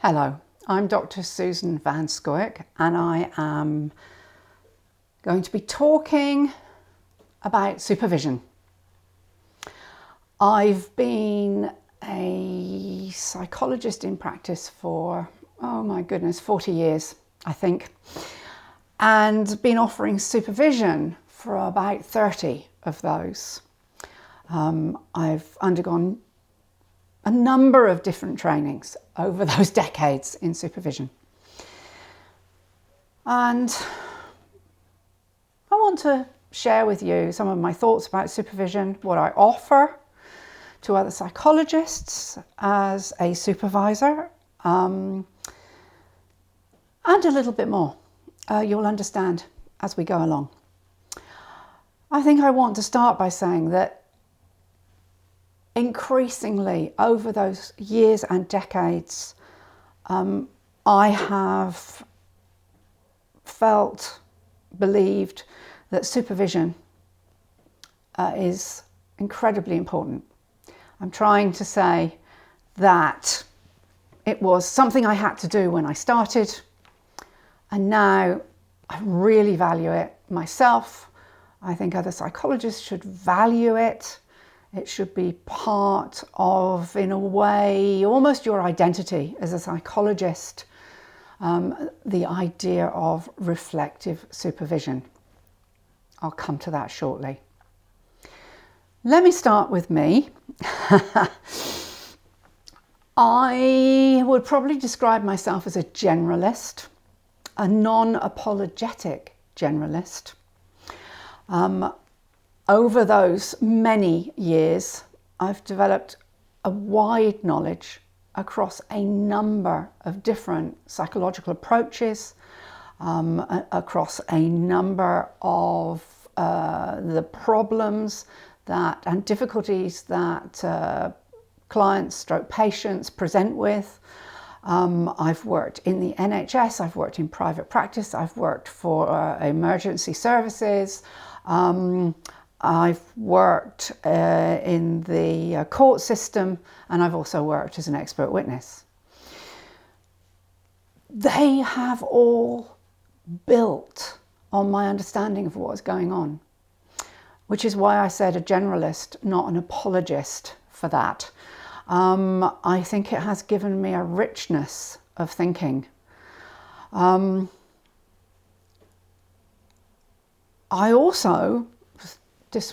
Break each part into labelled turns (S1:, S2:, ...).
S1: Hello, I'm Dr. Susan van Scoyoc and I am going to be talking about supervision. I've been a psychologist in practice for, 40 years, I think, and been offering supervision for about 30 of those. I've undergone a number of different trainings over those decades in supervision. And I want to share with you some of my thoughts about supervision, what I offer to other psychologists as a supervisor, and a little bit more. You'll understand as we go along. I think I want to start by saying that increasingly over those years and decades, I have believed that supervision is incredibly important. I'm trying to say that it was something I had to do when I started, and now I really value it myself. I think other psychologists should value it. It should be part of, in a way, almost your identity as a psychologist, the idea of reflective supervision. I'll come to that shortly. Let me start with me. I would probably describe myself as a generalist, a non-apologetic generalist. Over those many years, I've developed a wide knowledge across a number of different psychological approaches, across a number of the problems and difficulties that clients, patients present with. I've worked in the NHS, I've worked in private practice, I've worked for emergency services, I've worked in the court system, and I've also worked as an expert witness. They have all built on my understanding of what's going on, which is why I said a generalist, not an apologist for that. I think it has given me a richness of thinking. I also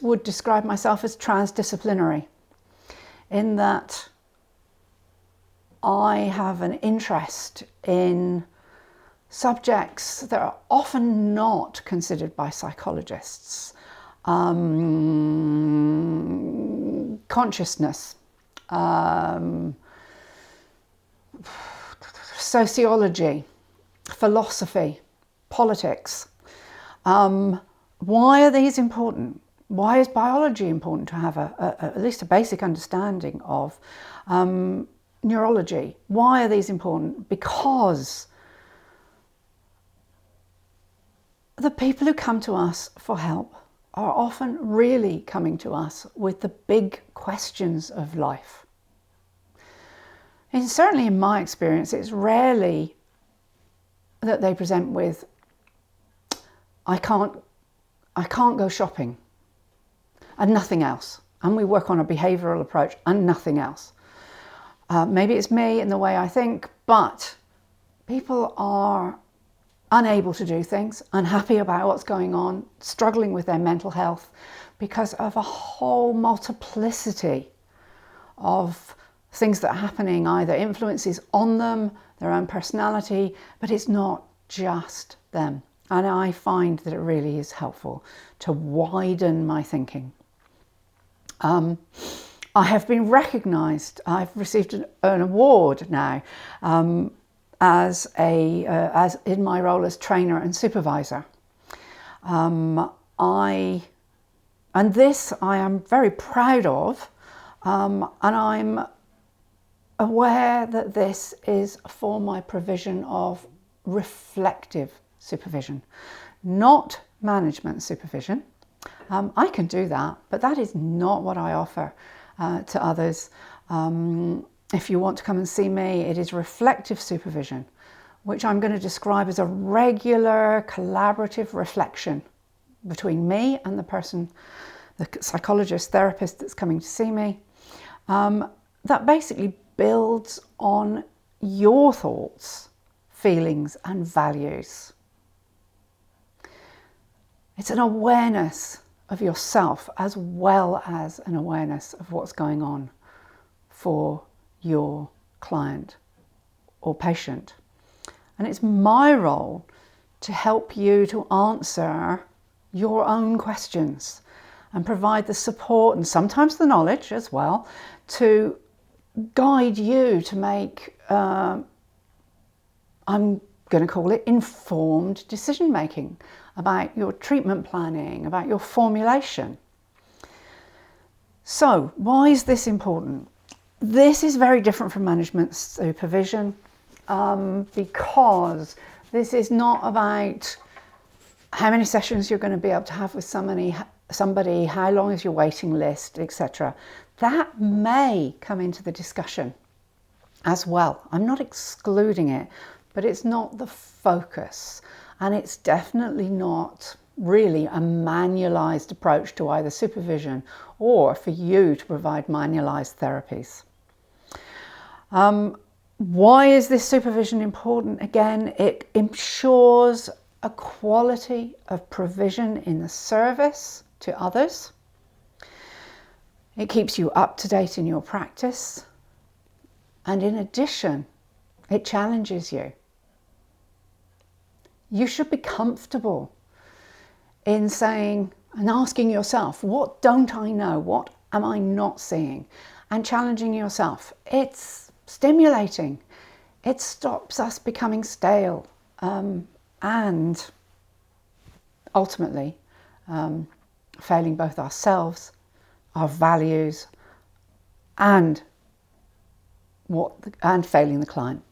S1: would describe myself as transdisciplinary, in that I have an interest in subjects that are often not considered by psychologists. Consciousness, sociology, philosophy, politics. Why are these important? Why is biology important to have at least a basic understanding of? Neurology. Why are these important? Because the people who come to us for help are often really coming to us with the big questions of life. And certainly in my experience, it's rarely that they present with, I can't go shopping, and nothing else. And we work on a behavioural approach and nothing else. Maybe it's me and the way I think, but people are unable to do things, unhappy about what's going on, struggling with their mental health because of a whole multiplicity of things that are happening, either influences on them, their own personality, but it's not just them. And I find that it really is helpful to widen my thinking. I have been recognised. I've received an award now as in my role as trainer and supervisor. This I am very proud of, and I'm aware that this is for my provision of reflective supervision, not management supervision. I can do that, but that is not what I offer to others. if you want to come and see me, it is reflective supervision, which I'm going to describe as a regular collaborative reflection between me and the person, the psychologist, therapist that's coming to see me, that basically builds on your thoughts, feelings and values. It's an awareness of yourself as well as an awareness of what's going on for your client or patient. And it's my role to help you to answer your own questions and provide the support and sometimes the knowledge as well to guide you to make, I'm going to call it informed decision making about your treatment planning, about your formulation. So why is this important? This is very different from management supervision because this is not about how many sessions you're going to be able to have with somebody, how long is your waiting list, etc. That may come into the discussion as well. I'm not excluding it, but it's not the focus. And it's definitely not really a manualized approach to either supervision or for you to provide manualized therapies. Why is this supervision important? Again, it ensures a quality of provision in the service to others. It keeps you up to date in your practice. And in addition, it challenges you. You should be comfortable in saying and asking yourself, what don't I know? What am I not seeing? And challenging yourself. It's stimulating. It stops us becoming stale and ultimately failing both ourselves, our values, and failing the client.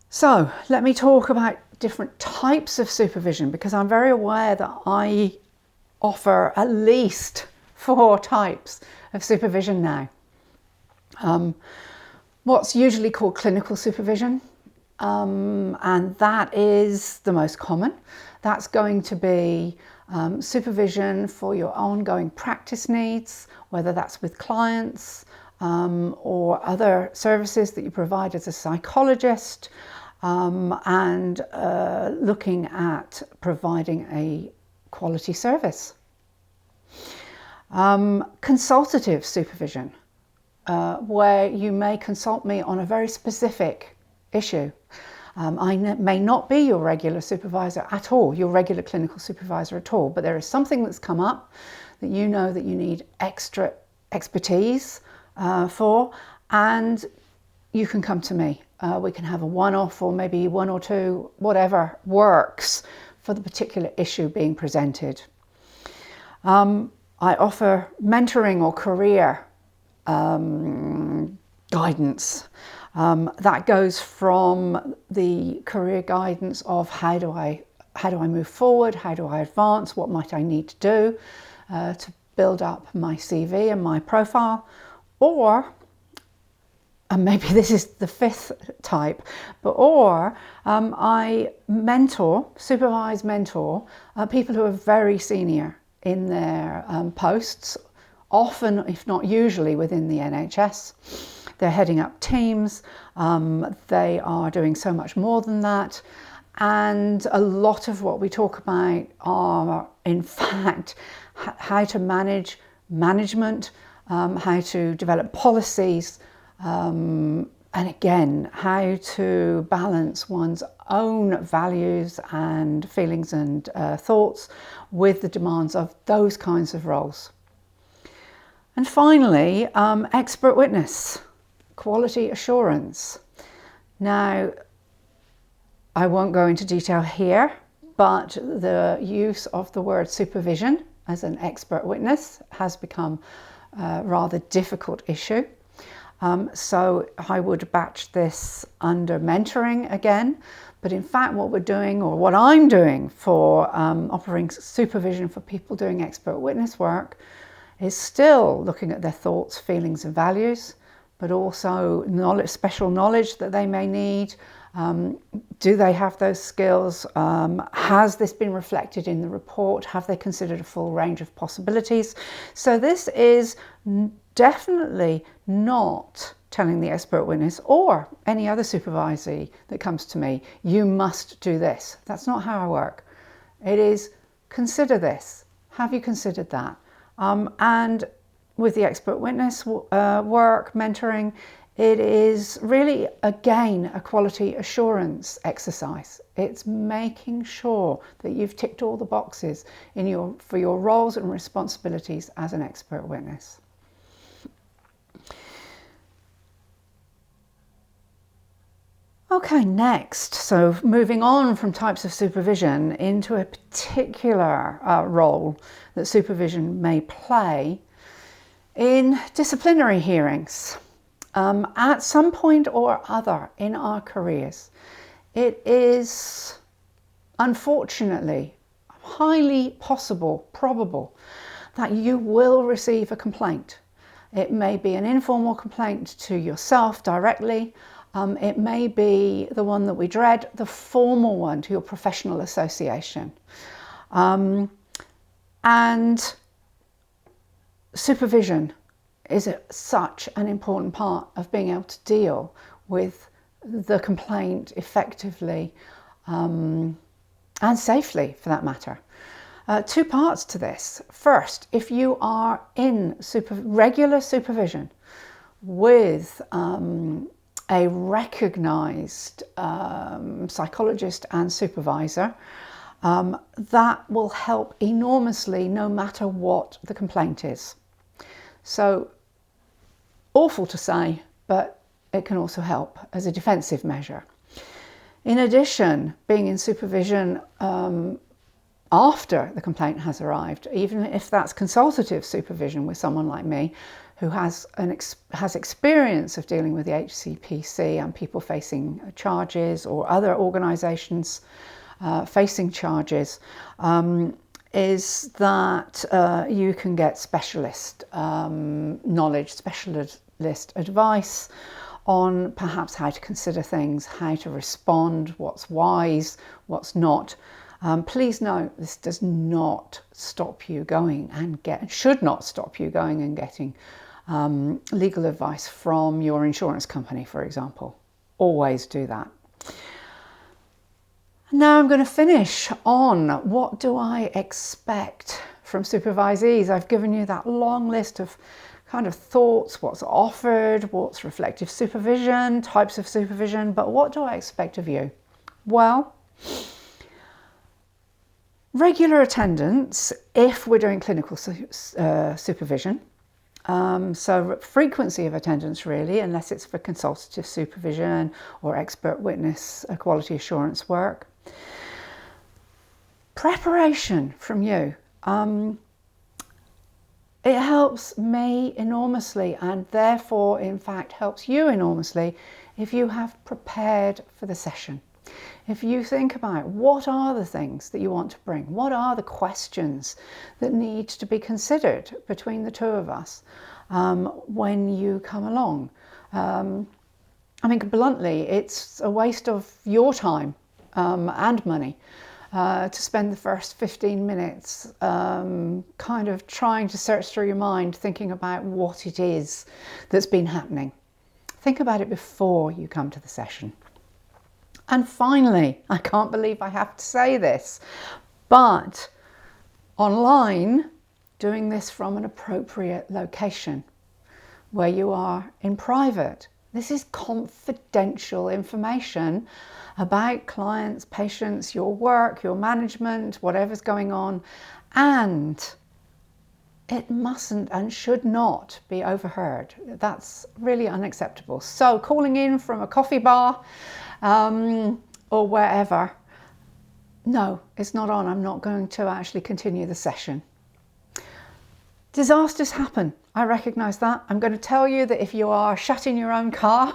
S1: So let me talk about different types of supervision, because I'm very aware that I offer at least 4 types of supervision now. What's usually called clinical supervision, and that is the most common. That's going to be supervision for your ongoing practice needs, whether that's with clients or other services that you provide as a psychologist, and looking at providing a quality service. Consultative supervision, where you may consult me on a very specific issue. I may not be your regular supervisor at all, your regular clinical supervisor at all, but there is something that's come up that you know that you need extra expertise for, and you can come to me. We can have a one-off or maybe 1 or 2, whatever works for the particular issue being presented. I offer mentoring or career guidance. That goes from the career guidance of how do I move forward, how do I advance, what might I need to do to build up my CV and my profile, or and maybe this is the 5th type, I supervise, mentor people who are very senior in their posts, often, if not usually, within the NHS. They're heading up teams, they are doing so much more than that, and a lot of what we talk about are, in fact, how to manage management, how to develop policies, and again, how to balance one's own values and feelings and thoughts with the demands of those kinds of roles. And finally, expert witness, quality assurance. Now, I won't go into detail here, but the use of the word supervision as an expert witness has become a rather difficult issue. So I would batch this under mentoring again, but in fact what we're doing, or what I'm doing for offering supervision for people doing expert witness work, is still looking at their thoughts, feelings and values, but also knowledge, special knowledge that they may need. Do they have those skills? Has this been reflected in the report? Have they considered a full range of possibilities? So this is definitely not telling the expert witness or any other supervisee that comes to me, you must do this. That's not how I work. It is, consider this. Have you considered that? And with the expert witness work, mentoring, it is really, again, a quality assurance exercise. It's making sure that you've ticked all the boxes for your roles and responsibilities as an expert witness. Okay, next, so moving on from types of supervision into a particular role that supervision may play in disciplinary hearings. At some point or other in our careers, it is unfortunately highly probable that you will receive a complaint. It may be an informal complaint to yourself directly. It may be the one that we dread, the formal one to your professional association. And supervision is such an important part of being able to deal with the complaint effectively and safely, for that matter. Two parts to this. First, if you are in regular supervision with a recognised psychologist and supervisor, that will help enormously no matter what the complaint is. So, awful to say, but it can also help as a defensive measure. In addition, being in supervision after the complaint has arrived, even if that's consultative supervision with someone like me, who has experience of dealing with the HCPC and people facing charges or other organisations facing charges, is that you can get specialist knowledge, specialist advice on perhaps how to consider things, how to respond, what's wise, what's not. Please note, this does not stop you going and should not stop you going and getting legal advice from your insurance company, for example. Always do that. Now I'm going to finish on what do I expect from supervisees. I've given you that long list of kind of thoughts, what's offered, what's reflective supervision, types of supervision, but what do I expect of you? Well, regular attendance if we're doing clinical supervision. So frequency of attendance really, unless it's for consultative supervision or expert witness quality assurance work. Preparation from you. It helps me enormously and therefore in fact helps you enormously if you have prepared for the session. If you think about what are the things that you want to bring, what are the questions that need to be considered between the two of us when you come along. I mean, bluntly, it's a waste of your time and money to spend the first 15 minutes kind of trying to search through your mind, thinking about what it is that's been happening. Think about it before you come to the session. And finally, I can't believe I have to say this, but online, doing this from an appropriate location where you are in private. This is confidential information about clients, patients, your work, your management, whatever's going on, and it mustn't and should not be overheard. That's really unacceptable. So calling in from a coffee bar or wherever, no, it's not on. I'm not going to actually continue the session. Disasters happen. I recognise that. I'm going to tell you that if you are shut in your own car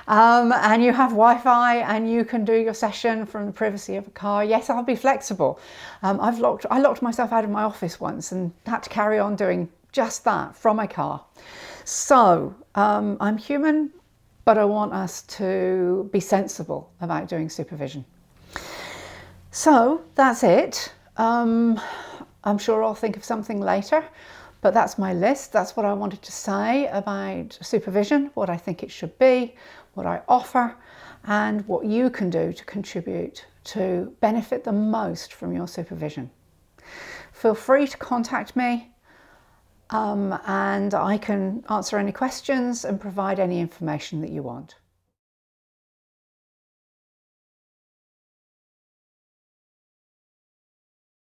S1: and you have Wi-Fi and you can do your session from the privacy of a car, yes, I'll be flexible. I locked myself out of my office once and had to carry on doing just that from my car. So I'm human, but I want us to be sensible about doing supervision. So that's it. I'm sure I'll think of something later, but that's my list. That's what I wanted to say about supervision, what I think it should be, what I offer, and what you can do to contribute to benefit the most from your supervision. Feel free to contact me, and I can answer any questions and provide any information that you want.